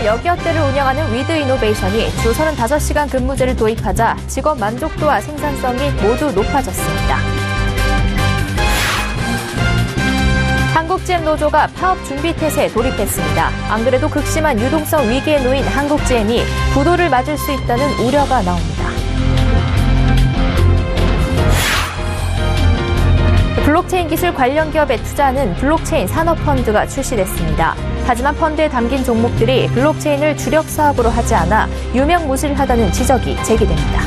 아쿠아일 여기어때를 운영하는 위드이노베이션이 주 35시간 근무제를 도입하자 직원 만족도와 생산성이 모두 높아졌습니다. 한국GM 노조가 파업 준비 태세에 돌입했습니다. 안 그래도 극심한 유동성 위기에 놓인 한국GM이 부도를 맞을 수 있다는 우려가 나옵니다. 블록체인 기술 관련 기업에 투자하는 블록체인 산업펀드가 출시됐습니다. 하지만 펀드에 담긴 종목들이 블록체인을 주력 사업으로 하지 않아 유명무실하다는 지적이 제기됩니다.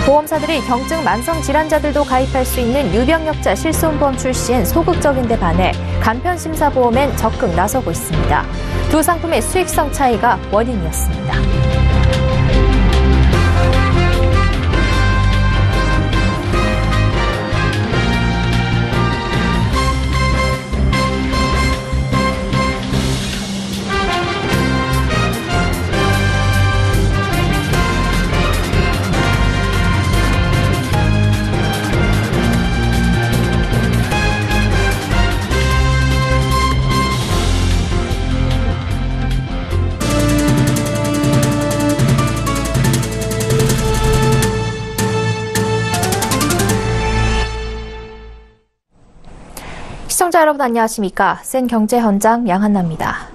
보험사들이 경증 만성 질환자들도 가입할 수 있는 유병력자 실손보험 출시엔 소극적인 데 반해 간편심사보험엔 적극 나서고 있습니다. 두 상품의 수익성 차이가 원인이었습니다. 시청자 여러분 안녕하십니까? 센 경제 현장 양한나입니다.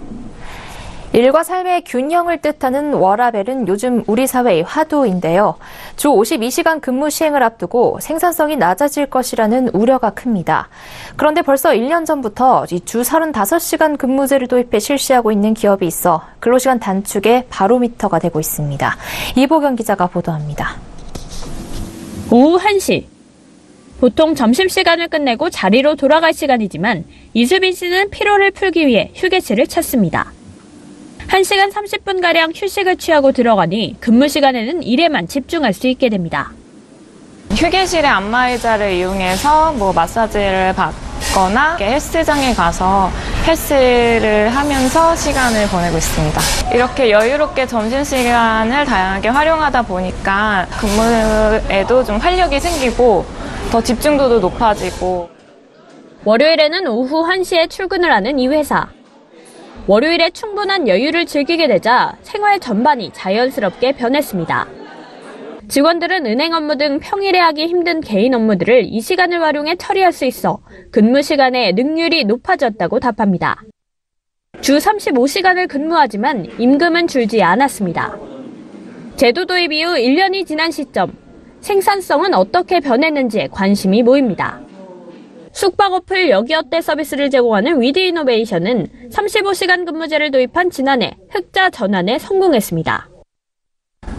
일과 삶의 균형을 뜻하는 워라밸은 요즘 우리 사회의 화두인데요. 주 52시간 근무 시행을 앞두고 생산성이 낮아질 것이라는 우려가 큽니다. 그런데 벌써 1년 전부터 주 35시간 근무제를 도입해 실시하고 있는 기업이 있어 근로시간 단축의 바로미터가 되고 있습니다. 이보경 기자가 보도합니다. 오후 1시. 보통 점심시간을 끝내고 자리로 돌아갈 시간이지만 이수빈 씨는 피로를 풀기 위해 휴게실을 찾습니다. 1시간 30분가량 휴식을 취하고 들어가니 근무 시간에는 일에만 집중할 수 있게 됩니다. 휴게실의 안마의자를 이용해서 마사지를 받거나 헬스장에 가서 헬스를 하면서 시간을 보내고 있습니다. 이렇게 여유롭게 점심시간을 다양하게 활용하다 보니까 근무에도 좀 활력이 생기고 더 집중도도 높아지고. 월요일에는 오후 1시에 출근을 하는 이 회사. 월요일에 충분한 여유를 즐기게 되자 생활 전반이 자연스럽게 변했습니다. 직원들은 은행 업무 등 평일에 하기 힘든 개인 업무들을 이 시간을 활용해 처리할 수 있어 근무 시간의 능률이 높아졌다고 답합니다. 주 35시간을 근무하지만 임금은 줄지 않았습니다. 제도 도입 이후 1년이 지난 시점, 생산성은 어떻게 변했는지에 관심이 모입니다. 숙박 어플 여기어때 서비스를 제공하는 위드이노베이션은 35시간 근무제를 도입한 지난해 흑자 전환에 성공했습니다.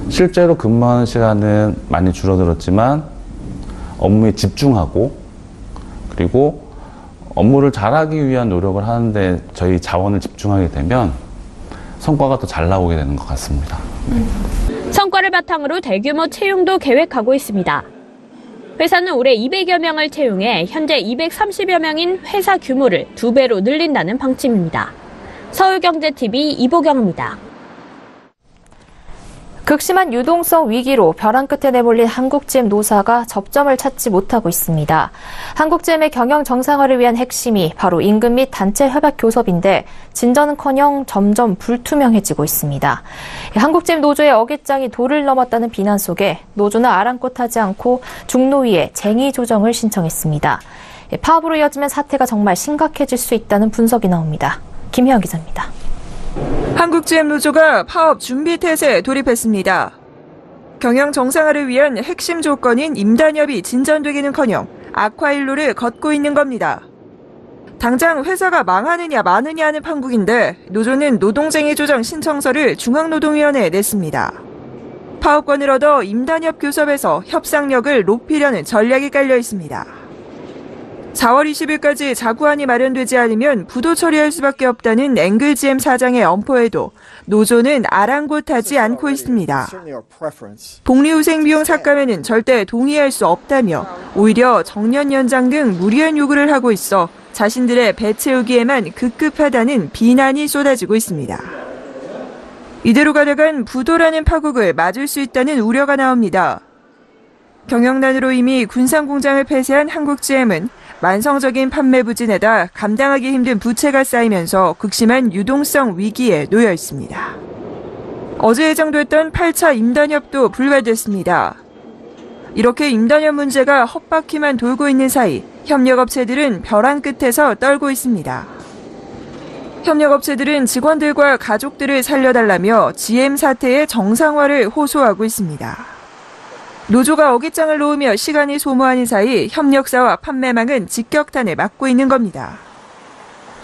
실제로 근무하는 시간은 많이 줄어들었지만 업무에 집중하고 그리고 업무를 잘하기 위한 노력을 하는데 저희 자원을 집중하게 되면 성과가 더 잘 나오게 되는 것 같습니다. 성과를 바탕으로 대규모 채용도 계획하고 있습니다. 회사는 올해 200여 명을 채용해 현재 230여 명인 회사 규모를 2배로 늘린다는 방침입니다. 서울경제TV 이보경입니다. 극심한 유동성 위기로 벼랑 끝에 내몰린 한국GM 노사가 접점을 찾지 못하고 있습니다. 한국GM의 경영 정상화를 위한 핵심이 바로 임금 및 단체 협약 교섭인데 진전은커녕 점점 불투명해지고 있습니다. 한국GM 노조의 어깃장이 도를 넘었다는 비난 속에 노조는 아랑곳하지 않고 중노위에 쟁의 조정을 신청했습니다. 파업으로 이어지면 사태가 정말 심각해질 수 있다는 분석이 나옵니다. 김혜영 기자입니다. 한국GM 노조가 파업 준비 태세에 돌입했습니다. 경영 정상화를 위한 핵심 조건인 임단협이 진전되기는커녕 악화일로를 걷고 있는 겁니다. 당장 회사가 망하느냐 마느냐 하는 판국인데 노조는 노동쟁의 조정 신청서를 중앙노동위원회에 냈습니다. 파업권을 얻어 임단협 교섭에서 협상력을 높이려는 전략이 깔려 있습니다. 4월 20일까지 자구안이 마련되지 않으면 부도 처리할 수밖에 없다는 앵글GM 사장의 엄포에도 노조는 아랑곳하지 않고 있습니다. 복리후생비용 삭감에는 절대 동의할 수 없다며 오히려 정년 연장 등 무리한 요구를 하고 있어 자신들의 배 채우기에만 급급하다는 비난이 쏟아지고 있습니다. 이대로 가다간 부도라는 파국을 맞을 수 있다는 우려가 나옵니다. 경영난으로 이미 군산공장을 폐쇄한 한국GM은 만성적인 판매 부진에다 감당하기 힘든 부채가 쌓이면서 극심한 유동성 위기에 놓여 있습니다. 어제 예정됐던 8차 임단협도 불발됐습니다. 이렇게 임단협 문제가 헛바퀴만 돌고 있는 사이 협력업체들은 벼랑 끝에서 떨고 있습니다. 협력업체들은 직원들과 가족들을 살려달라며 GM 사태의 정상화를 호소하고 있습니다. 노조가 어깃장을 놓으며 시간이 소모하는 사이 협력사와 판매망은 직격탄을 맞고 있는 겁니다.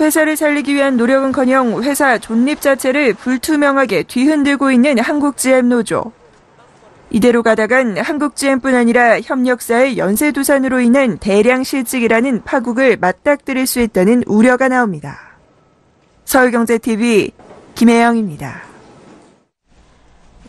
회사를 살리기 위한 노력은커녕 회사 존립 자체를 불투명하게 뒤흔들고 있는 한국-GM 노조. 이대로 가다간 한국-GM뿐 아니라 협력사의 연쇄두산으로 인한 대량 실직이라는 파국을 맞닥뜨릴 수 있다는 우려가 나옵니다. 서울경제TV 김혜영입니다.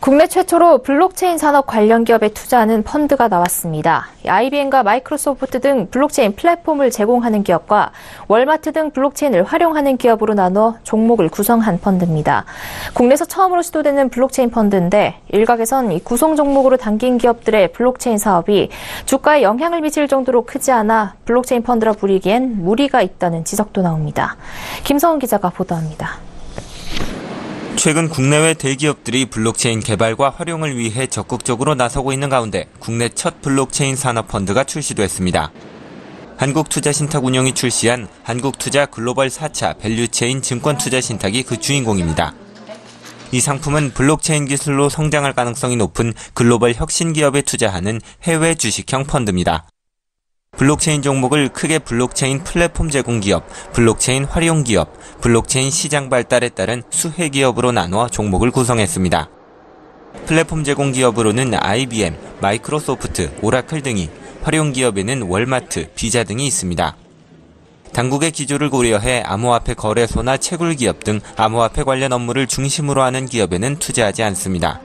국내 최초로 블록체인 산업 관련 기업에 투자하는 펀드가 나왔습니다. IBM과 마이크로소프트 등 블록체인 플랫폼을 제공하는 기업과 월마트 등 블록체인을 활용하는 기업으로 나눠 종목을 구성한 펀드입니다. 국내에서 처음으로 시도되는 블록체인 펀드인데 일각에선 이 구성 종목으로 담긴 기업들의 블록체인 사업이 주가에 영향을 미칠 정도로 크지 않아 블록체인 펀드라 부르기엔 무리가 있다는 지적도 나옵니다. 김성훈 기자가 보도합니다. 최근 국내외 대기업들이 블록체인 개발과 활용을 위해 적극적으로 나서고 있는 가운데 국내 첫 블록체인 산업펀드가 출시됐습니다. 한국투자신탁운용이 출시한 한국투자 글로벌 4차 밸류체인 증권투자신탁이 그 주인공입니다. 이 상품은 블록체인 기술로 성장할 가능성이 높은 글로벌 혁신 기업에 투자하는 해외 주식형 펀드입니다. 블록체인 종목을 크게 블록체인 플랫폼 제공 기업, 블록체인 활용 기업, 블록체인 시장 발달에 따른 수혜 기업으로 나누어 종목을 구성했습니다. 플랫폼 제공 기업으로는 IBM, 마이크로소프트, 오라클 등이, 활용 기업에는 월마트, 비자 등이 있습니다. 당국의 기조를 고려해 암호화폐 거래소나 채굴 기업 등 암호화폐 관련 업무를 중심으로 하는 기업에는 투자하지 않습니다.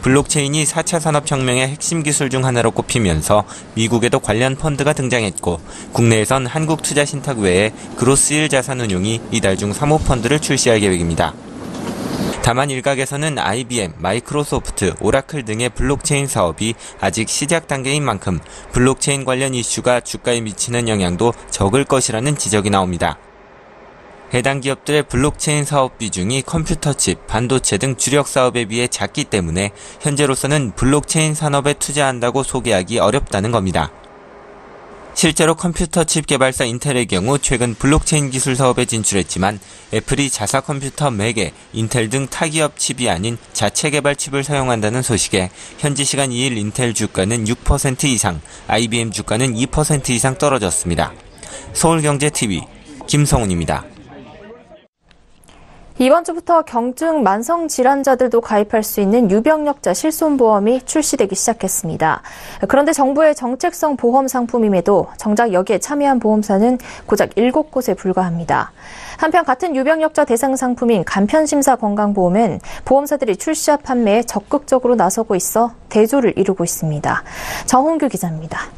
블록체인이 4차 산업혁명의 핵심 기술 중 하나로 꼽히면서 미국에도 관련 펀드가 등장했고 국내에선 한국투자신탁 외에 그로스힐 자산운용이 이달 중 사모펀드를 출시할 계획입니다. 다만 일각에서는 IBM, 마이크로소프트, 오라클 등의 블록체인 사업이 아직 시작 단계인 만큼 블록체인 관련 이슈가 주가에 미치는 영향도 적을 것이라는 지적이 나옵니다. 해당 기업들의 블록체인 사업 비중이 컴퓨터 칩, 반도체 등 주력 사업에 비해 작기 때문에 현재로서는 블록체인 산업에 투자한다고 소개하기 어렵다는 겁니다. 실제로 컴퓨터 칩 개발사 인텔의 경우 최근 블록체인 기술 사업에 진출했지만 애플이 자사 컴퓨터 맥에 인텔 등 타기업 칩이 아닌 자체 개발 칩을 사용한다는 소식에 현지 시간 2일 인텔 주가는 6% 이상, IBM 주가는 2% 이상 떨어졌습니다. 서울경제TV 김성훈입니다. 이번 주부터 경증 만성 질환자들도 가입할 수 있는 유병력자 실손보험이 출시되기 시작했습니다. 그런데 정부의 정책성 보험 상품임에도 정작 여기에 참여한 보험사는 고작 7곳에 불과합니다. 한편 같은 유병력자 대상 상품인 간편심사 건강보험은 보험사들이 출시와 판매에 적극적으로 나서고 있어 대조를 이루고 있습니다. 정홍규 기자입니다.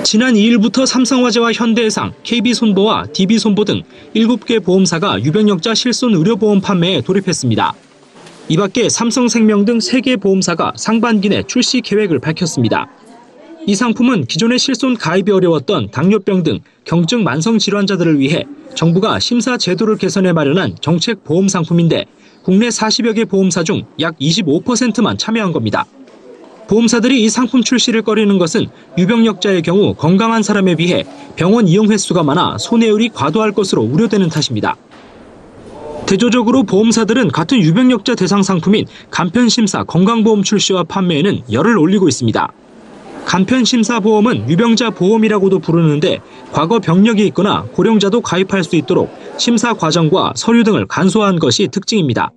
지난 2일부터 삼성화재와 현대해상, KB손보와 DB손보 등 7개 보험사가 유병력자 실손 의료보험 판매에 돌입했습니다. 이 밖에 삼성생명 등 3개 보험사가 상반기 내 출시 계획을 밝혔습니다. 이 상품은 기존의 실손 가입이 어려웠던 당뇨병 등 경증 만성 질환자들을 위해 정부가 심사 제도를 개선해 마련한 정책 보험 상품인데 국내 40여 개 보험사 중 약 25%만 참여한 겁니다. 보험사들이 이 상품 출시를 꺼리는 것은 유병력자의 경우 건강한 사람에 비해 병원 이용 횟수가 많아 손해율이 과도할 것으로 우려되는 탓입니다. 대조적으로 보험사들은 같은 유병력자 대상 상품인 간편심사 건강보험 출시와 판매에는 열을 올리고 있습니다. 간편심사보험은 유병자 보험이라고도 부르는데 과거 병력이 있거나 고령자도 가입할 수 있도록 심사 과정과 서류 등을 간소화한 것이 특징입니다.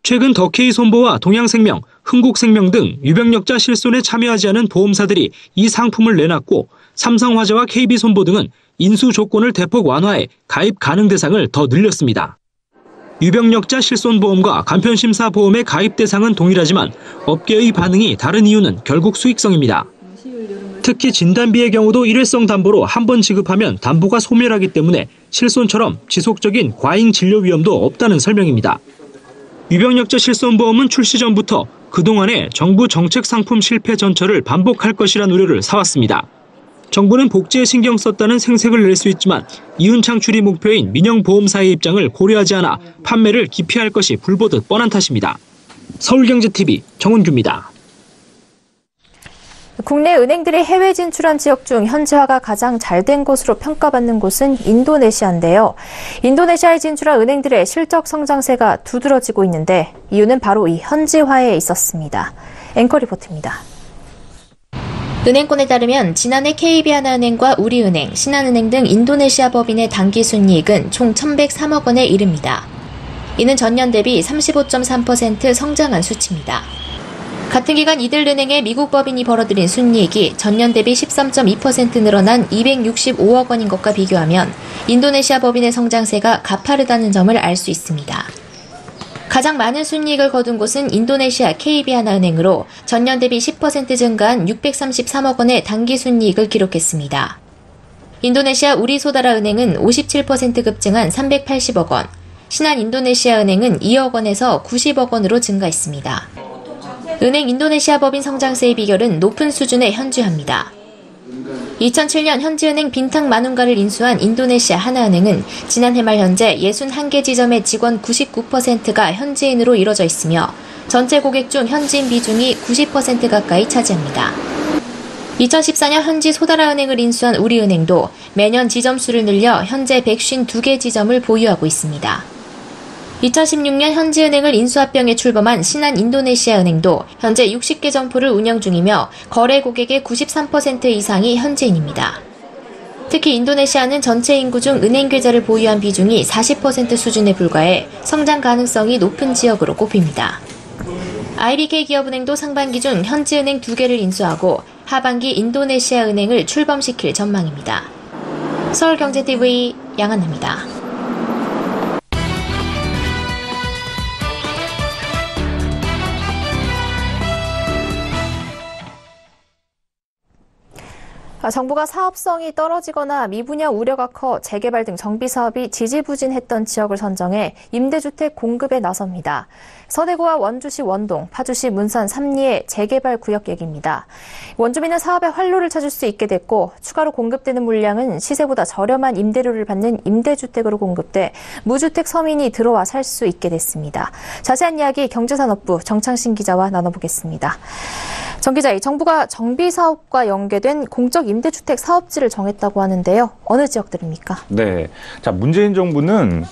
최근 더K손보와 동양생명, 흥국생명 등 유병력자 실손에 참여하지 않은 보험사들이 이 상품을 내놨고 삼성화재와 KB손보 등은 인수 조건을 대폭 완화해 가입 가능 대상을 더 늘렸습니다. 유병력자 실손보험과 간편심사보험의 가입 대상은 동일하지만 업계의 반응이 다른 이유는 결국 수익성입니다. 특히 진단비의 경우도 일회성 담보로 한 번 지급하면 담보가 소멸하기 때문에 실손처럼 지속적인 과잉 진료 위험도 없다는 설명입니다. 유병력자 실손보험은 출시 전부터 그동안의 정부 정책 상품 실패 전철을 반복할 것이란 우려를 사왔습니다. 정부는 복지에 신경 썼다는 생색을 낼 수 있지만 이윤 창출이 목표인 민영보험사의 입장을 고려하지 않아 판매를 기피할 것이 불보듯 뻔한 탓입니다. 서울경제TV 정은규입니다. 국내 은행들이 해외 진출한 지역 중 현지화가 가장 잘 된 곳으로 평가받는 곳은 인도네시아인데요. 인도네시아에 진출한 은행들의 실적 성장세가 두드러지고 있는데 이유는 바로 이 현지화에 있었습니다. 앵커 리포트입니다. 은행권에 따르면 지난해 KB하나은행과 우리은행, 신한은행 등 인도네시아 법인의 당기순이익은 총 1,103억 원에 이릅니다. 이는 전년 대비 35.3% 성장한 수치입니다. 같은 기간 이들 은행의 미국 법인이 벌어들인 순이익이 전년 대비 13.2% 늘어난 265억 원인 것과 비교하면 인도네시아 법인의 성장세가 가파르다는 점을 알 수 있습니다. 가장 많은 순이익을 거둔 곳은 인도네시아 KB하나은행으로 전년 대비 10% 증가한 633억 원의 당기 순이익을 기록했습니다. 인도네시아 우리소다라은행은 57% 급증한 380억 원, 신한인도네시아은행은 2억 원에서 90억 원으로 증가했습니다. 은행 인도네시아 법인 성장세의 비결은 높은 수준의 현지화입니다. 2007년 현지은행 빈탁 마눈가를 인수한 인도네시아 하나은행은 지난해 말 현재 61개 지점의 직원 99%가 현지인으로 이뤄져 있으며 전체 고객 중 현지인 비중이 90% 가까이 차지합니다. 2014년 현지 소다라은행을 인수한 우리은행도 매년 지점 수를 늘려 현재 152개 지점을 보유하고 있습니다. 2016년 현지은행을 인수합병에 출범한 신한인도네시아은행도 현재 60개 점포를 운영 중이며 거래 고객의 93% 이상이 현지인입니다. 특히 인도네시아는 전체 인구 중 은행 계좌를 보유한 비중이 40% 수준에 불과해 성장 가능성이 높은 지역으로 꼽힙니다. IBK 기업은행도 상반기 중 현지은행 2개를 인수하고 하반기 인도네시아은행을 출범시킬 전망입니다. 서울경제TV 양한나입니다. 정부가 사업성이 떨어지거나 미분양 우려가 커 재개발 등 정비 사업이 지지부진했던 지역을 선정해 임대주택 공급에 나섭니다. 서대구와 원주시 원동, 파주시 문산 삼리의 재개발 구역 얘기입니다. 원주민은 사업의 활로를 찾을 수 있게 됐고 추가로 공급되는 물량은 시세보다 저렴한 임대료를 받는 임대주택으로 공급돼 무주택 서민이 들어와 살 수 있게 됐습니다. 자세한 이야기 경제산업부 정창신 기자와 나눠보겠습니다. 정 기자, 정부가 정비사업과 연계된 공적 임대주택 사업지를 정했다고 하는데요. 어느 지역들입니까? 네. 자, 문재인 정부는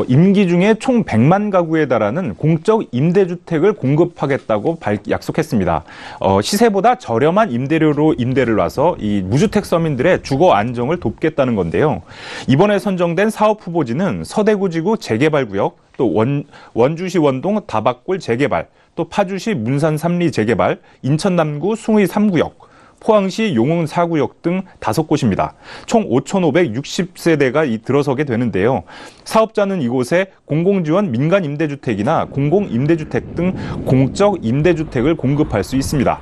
임기 중에 총 100만 가구에 달하는 공적 임대주택을 공급하겠다고 약속했습니다. 시세보다 저렴한 임대료로 임대를 놔서 이 무주택 서민들의 주거 안정을 돕겠다는 건데요. 이번에 선정된 사업 후보지는 서대구지구 재개발구역, 또 원주시 원동 다박골 재개발, 또 파주시 문산 3리 재개발, 인천 남구 숭의 3구역, 포항시 용흥 4구역 등 5곳입니다. 총 5,560세대가 들어서게 되는데요. 사업자는 이곳에 공공지원 민간임대주택이나 공공임대주택 등 공적 임대주택을 공급할 수 있습니다.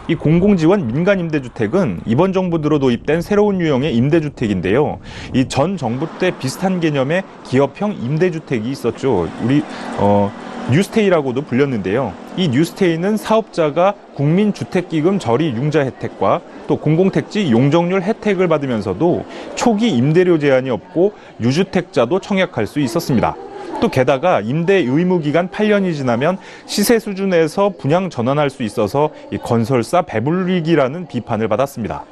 이 공공지원 민간임대주택은 이번 정부 들어 도입된 새로운 유형의 임대주택인데요. 이 전 정부 때 비슷한 개념의 기업형 임대주택이 있었죠. 뉴스테이라고도 불렸는데요. 이 뉴스테이는 사업자가 국민주택기금 저리 융자 혜택과 또 공공택지 용적률 혜택을 받으면서도 초기 임대료 제한이 없고 유주택자도 청약할 수 있었습니다. 또 게다가 임대 의무 기간 8년이 지나면 시세 수준에서 분양 전환할 수 있어서 이 건설사 배불리기라는 비판을 받았습니다.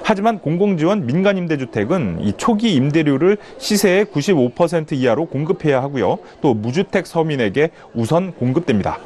하지만 공공지원 민간임대주택은 이 초기 임대료를 시세의 95% 이하로 공급해야 하고요. 또 무주택 서민에게 우선 공급됩니다.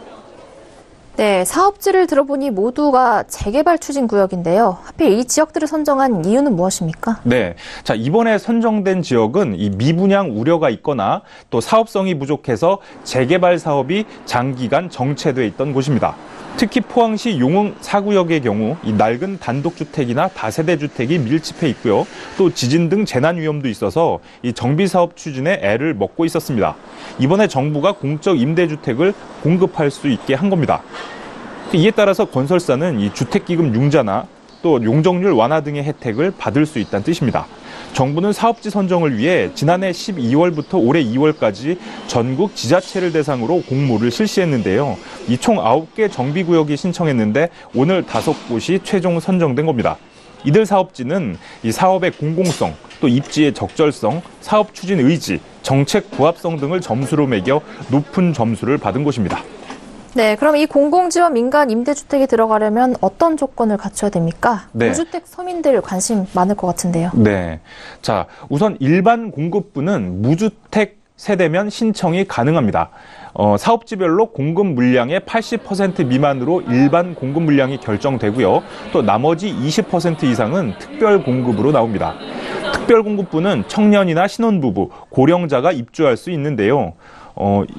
네, 사업지를 들어보니 모두가 재개발 추진 구역인데요. 하필 이 지역들을 선정한 이유는 무엇입니까? 네, 자, 이번에 선정된 지역은 이 미분양 우려가 있거나 또 사업성이 부족해서 재개발 사업이 장기간 정체돼 있던 곳입니다. 특히 포항시 용흥 4구역의 경우 이 낡은 단독주택이나 다세대 주택이 밀집해 있고요. 또 지진 등 재난 위험도 있어서 이 정비 사업 추진에 애를 먹고 있었습니다. 이번에 정부가 공적 임대주택을 공급할 수 있게 한 겁니다. 이에 따라서 건설사는 이 주택기금 융자나 또 용적률 완화 등의 혜택을 받을 수 있다는 뜻입니다. 정부는 사업지 선정을 위해 지난해 12월부터 올해 2월까지 전국 지자체를 대상으로 공모를 실시했는데요. 이 총 9개 정비구역이 신청했는데 오늘 5곳이 최종 선정된 겁니다. 이들 사업지는 이 사업의 공공성, 또 입지의 적절성, 사업 추진 의지, 정책 부합성 등을 점수로 매겨 높은 점수를 받은 곳입니다. 네, 그럼 이 공공지원 민간 임대주택에 들어가려면 어떤 조건을 갖춰야 됩니까? 네. 무주택 서민들 관심 많을 것 같은데요. 네. 자, 우선 일반 공급부는 무주택 세대면 신청이 가능합니다. 사업지별로 공급 물량의 80% 미만으로 일반 공급 물량이 결정되고요. 또 나머지 20% 이상은 특별 공급으로 나옵니다. 특별 공급부는 청년이나 신혼부부, 고령자가 입주할 수 있는데요.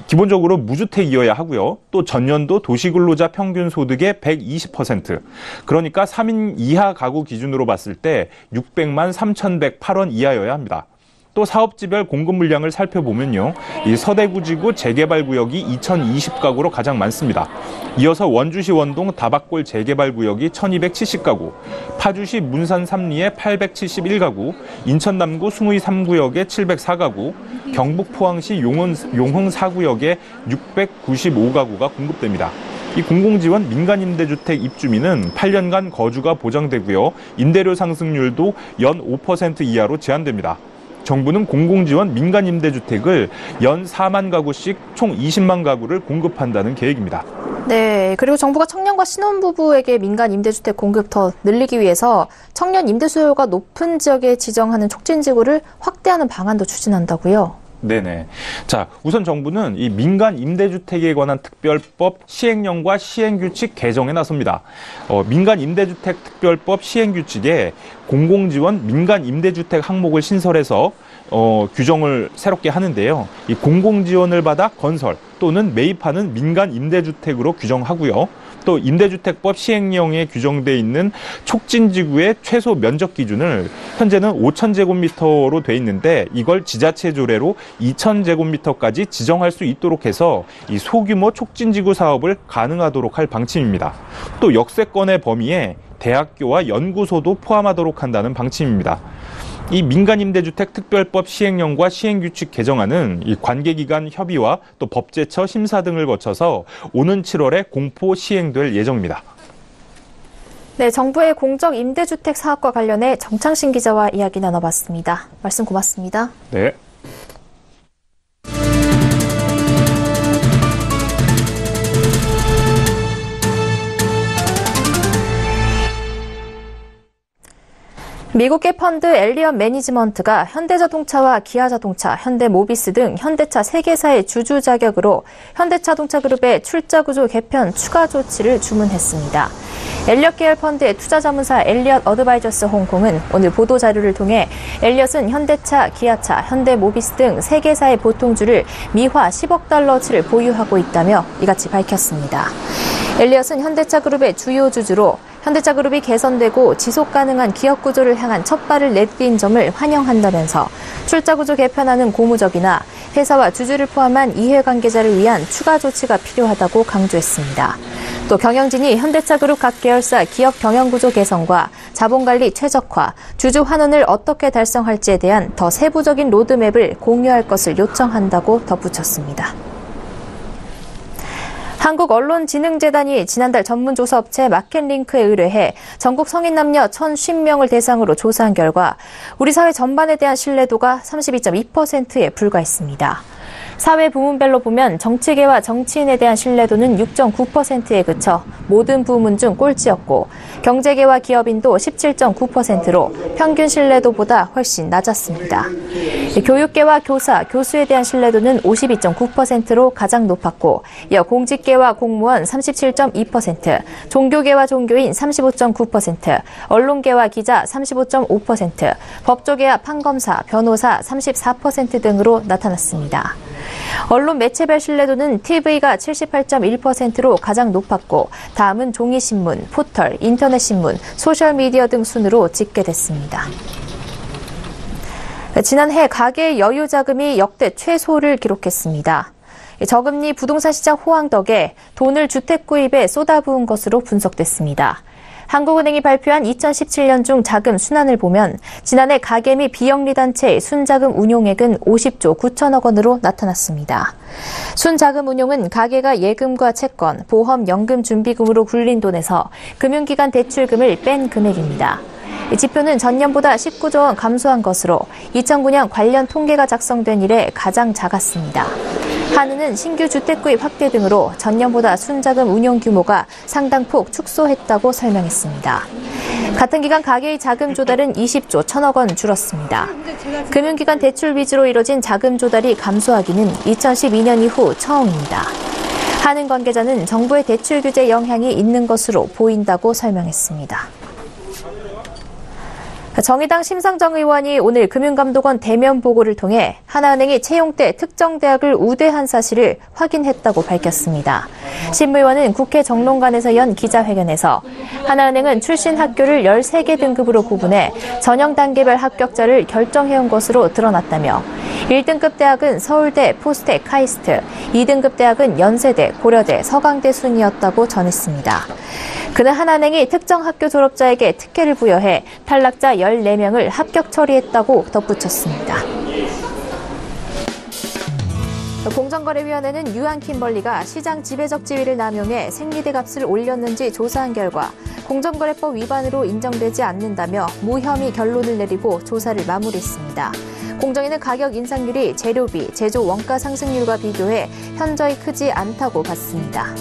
기본적으로 무주택이어야 하고요. 또 전년도 도시근로자 평균 소득의 120%, 그러니까 3인 이하 가구 기준으로 봤을 때 600만 3,108원 이하여야 합니다. 또 사업지별 공급 물량을 살펴보면요. 이 서대구지구 재개발구역이 2,020가구로 가장 많습니다. 이어서 원주시 원동 다박골 재개발구역이 1,270가구, 파주시 문산 삼리에 871가구, 인천 남구 숭의 3구역에 704가구, 경북 포항시 용흥 4구역에 695가구가 공급됩니다. 이 공공지원 민간임대주택 입주민은 8년간 거주가 보장되고요. 임대료 상승률도 연 5% 이하로 제한됩니다. 정부는 공공지원 민간임대주택을 연 4만 가구씩 총 20만 가구를 공급한다는 계획입니다. 네, 그리고 정부가 청년과 신혼부부에게 민간 임대주택 공급 더 늘리기 위해서 청년 임대 수요가 높은 지역에 지정하는 촉진지구를 확대하는 방안도 추진한다고요? 네네. 자, 우선 정부는 이 민간 임대주택에 관한 특별법 시행령과 시행규칙 개정에 나섭니다. 민간 임대주택 특별법 시행규칙에 공공지원 민간 임대주택 항목을 신설해서 규정을 새롭게 하는데요. 이 공공지원을 받아 건설 또는 매입하는 민간 임대주택으로 규정하고요. 또 임대주택법 시행령에 규정돼 있는 촉진지구의 최소 면적 기준을 현재는 5,000제곱미터로 돼 있는데 이걸 지자체 조례로 2,000제곱미터까지 지정할 수 있도록 해서 이 소규모 촉진지구 사업을 가능하도록 할 방침입니다. 또 역세권의 범위에 대학교와 연구소도 포함하도록 한다는 방침입니다. 이 민간임대주택 특별법 시행령과 시행규칙 개정안은 이 관계기관 협의와 또 법제처 심사 등을 거쳐서 오는 7월에 공포 시행될 예정입니다. 네, 정부의 공적 임대주택 사업과 관련해 정창신 기자와 이야기 나눠봤습니다. 말씀 고맙습니다. 네. 미국계 펀드 엘리엇 매니지먼트가 현대자동차와 기아자동차, 현대모비스 등 현대차 3개사의 주주 자격으로 현대자동차 그룹의 출자구조 개편 추가 조치를 주문했습니다. 엘리엇 계열 펀드의 투자자문사 엘리엇 어드바이저스 홍콩은 오늘 보도자료를 통해 엘리엇은 현대차, 기아차, 현대모비스 등 3개사의 보통주를 미화 10억 달러치를 보유하고 있다며 이같이 밝혔습니다. 엘리엇은 현대차 그룹의 주요 주주로 현대차 그룹이 개선되고 지속 가능한 기업 구조를 향한 첫발을 내띈 점을 환영한다면서 출자구조 개편안은 고무적이나 회사와 주주를 포함한 이해관계자를 위한 추가 조치가 필요하다고 강조했습니다. 또 경영진이 현대차 그룹 각 계열사 기업 경영구조 개선과 자본관리 최적화, 주주 환원을 어떻게 달성할지에 대한 더 세부적인 로드맵을 공유할 것을 요청한다고 덧붙였습니다. 한국언론진흥재단이 지난달 전문조사업체 마켓링크에 의뢰해 전국 성인 남녀 1,050명을 대상으로 조사한 결과 우리 사회 전반에 대한 신뢰도가 32.2%에 불과했습니다. 사회 부문별로 보면 정치계와 정치인에 대한 신뢰도는 6.9%에 그쳐 모든 부문 중 꼴찌였고 경제계와 기업인도 17.9%로 평균 신뢰도보다 훨씬 낮았습니다. 교육계와 교사, 교수에 대한 신뢰도는 52.9%로 가장 높았고 이어 공직계와 공무원 37.2%, 종교계와 종교인 35.9%, 언론계와 기자 35.5%, 법조계와 판검사, 변호사 34% 등으로 나타났습니다. 언론 매체별 신뢰도는 TV가 78.1%로 가장 높았고 다음은 종이신문, 포털, 인터넷신문, 소셜미디어 등 순으로 집계됐습니다. 지난해 가계 여유자금이 역대 최소를 기록했습니다. 저금리 부동산 시장 호황 덕에 돈을 주택 구입에 쏟아부은 것으로 분석됐습니다. 한국은행이 발표한 2017년 중 자금 순환을 보면 지난해 가계 및 비영리 단체의 순자금 운용액은 50조 9천억 원으로 나타났습니다. 순자금 운용은 가계가 예금과 채권, 보험, 연금 준비금으로 굴린 돈에서 금융기관 대출금을 뺀 금액입니다. 이 지표는 전년보다 19조 원 감소한 것으로 2009년 관련 통계가 작성된 이래 가장 작았습니다. 한은은 신규 주택 구입 확대 등으로 전년보다 순자금 운용 규모가 상당폭 축소했다고 설명했습니다. 같은 기간 가계의 자금 조달은 20조 1천억 원 줄었습니다. 금융기관 대출 위주로 이뤄진 자금 조달이 감소하기는 2012년 이후 처음입니다. 한은 관계자는 정부의 대출 규제 영향이 있는 것으로 보인다고 설명했습니다. 정의당 심상정 의원이 오늘 금융감독원 대면 보고를 통해 하나은행이 채용 때 특정 대학을 우대한 사실을 확인했다고 밝혔습니다. 심 의원은 국회 정론관에서 연 기자회견에서 하나은행은 출신 학교를 13개 등급으로 구분해 전형 단계별 합격자를 결정해온 것으로 드러났다며 1등급 대학은 서울대, 포스텍, 카이스트, 2등급 대학은 연세대, 고려대, 서강대 순이었다고 전했습니다. 그는 하나은행이 특정 학교 졸업자에게 특혜를 부여해 탈락자 14명을 합격 처리했다고 덧붙였습니다. 공정거래위원회는 유한킴벌리가 시장 지배적 지위를 남용해 생리대 값을 올렸는지 조사한 결과 공정거래법 위반으로 인정되지 않는다며 무혐의 결론을 내리고 조사를 마무리했습니다. 공정위는 가격 인상률이 재료비, 제조 원가 상승률과 비교해 현저히 크지 않다고 봤습니다.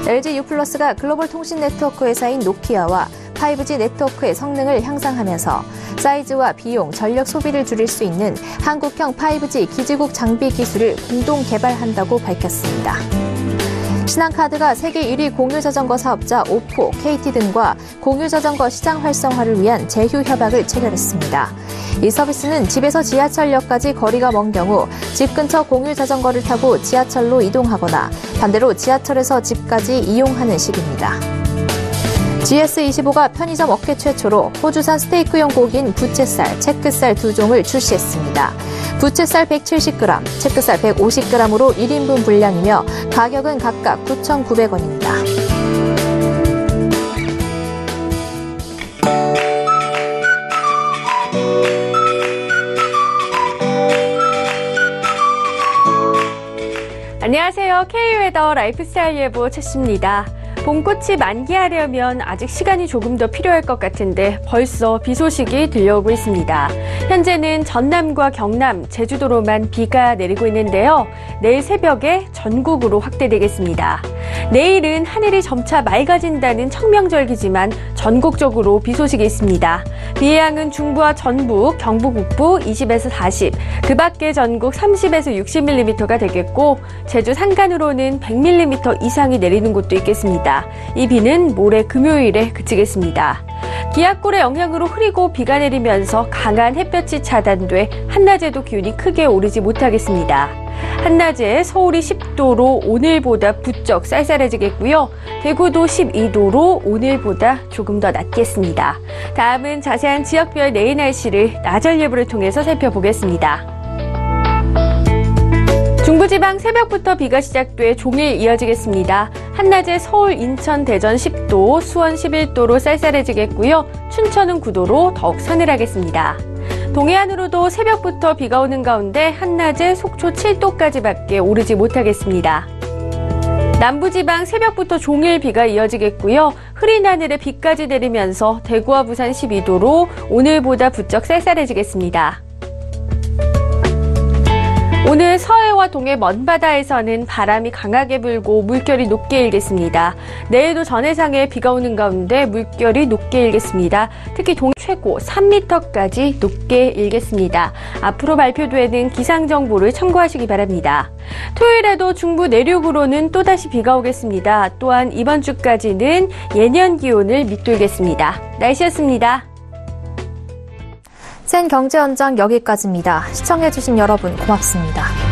LG유플러스가 글로벌 통신 네트워크 회사인 노키아와 5G 네트워크의 성능을 향상하면서 사이즈와 비용, 전력 소비를 줄일 수 있는 한국형 5G 기지국 장비 기술을 공동 개발한다고 밝혔습니다. 신한카드가 세계 1위 공유자전거 사업자 오포, KT 등과 공유자전거 시장 활성화를 위한 제휴 협약을 체결했습니다. 이 서비스는 집에서 지하철역까지 거리가 먼 경우 집 근처 공유자전거를 타고 지하철로 이동하거나 반대로 지하철에서 집까지 이용하는 식입니다. GS25가 편의점 업계 최초로 호주산 스테이크용 고기인 부채살, 체크살 2종을 출시했습니다. 부채살 170g, 체크살 150g으로 1인분 분량이며 가격은 각각 9,900원입니다. 안녕하세요. K웨더 라이프스타일 예보 최씨입니다. 봄꽃이 만개하려면 아직 시간이 조금 더 필요할 것 같은데 벌써 비 소식이 들려오고 있습니다. 현재는 전남과 경남, 제주도로만 비가 내리고 있는데요. 내일 새벽에 전국으로 확대되겠습니다. 내일은 하늘이 점차 맑아진다는 청명절기지만 전국적으로 비 소식이 있습니다. 비의 양은 중부와 전북, 경북 북부 20에서 40, 그 밖에 전국 30에서 60mm가 되겠고 제주 산간으로는 100mm 이상이 내리는 곳도 있겠습니다. 이 비는 모레 금요일에 그치겠습니다. 기압골의 영향으로 흐리고 비가 내리면서 강한 햇볕이 차단돼 한낮에도 기온이 크게 오르지 못하겠습니다. 한낮에 서울이 10도로 오늘보다 부쩍 쌀쌀해지겠고요. 대구도 12도로 오늘보다 조금 더 낮겠습니다. 다음은 자세한 지역별 내일 날씨를 나절 예보를 통해서 살펴보겠습니다. 중부지방 새벽부터 비가 시작돼 종일 이어지겠습니다. 한낮에 서울, 인천, 대전 10도, 수원 11도로 쌀쌀해지겠고요. 춘천은 9도로 더욱 서늘하겠습니다. 동해안으로도 새벽부터 비가 오는 가운데 한낮에 속초 7도까지밖에 오르지 못하겠습니다. 남부지방 새벽부터 종일 비가 이어지겠고요. 흐린 하늘에 비까지 내리면서 대구와 부산 12도로 오늘보다 부쩍 쌀쌀해지겠습니다. 오늘 서해와 동해 먼바다에서는 바람이 강하게 불고 물결이 높게 일겠습니다. 내일도 전해상에 비가 오는 가운데 물결이 높게 일겠습니다. 특히 동해 최고 3m까지 높게 일겠습니다. 앞으로 발표되는 기상정보를 참고하시기 바랍니다. 토요일에도 중부 내륙으로는 또다시 비가 오겠습니다. 또한 이번 주까지는 예년 기온을 밑돌겠습니다. 날씨였습니다. 센 경제원장 여기까지입니다. 시청해주신 여러분 고맙습니다.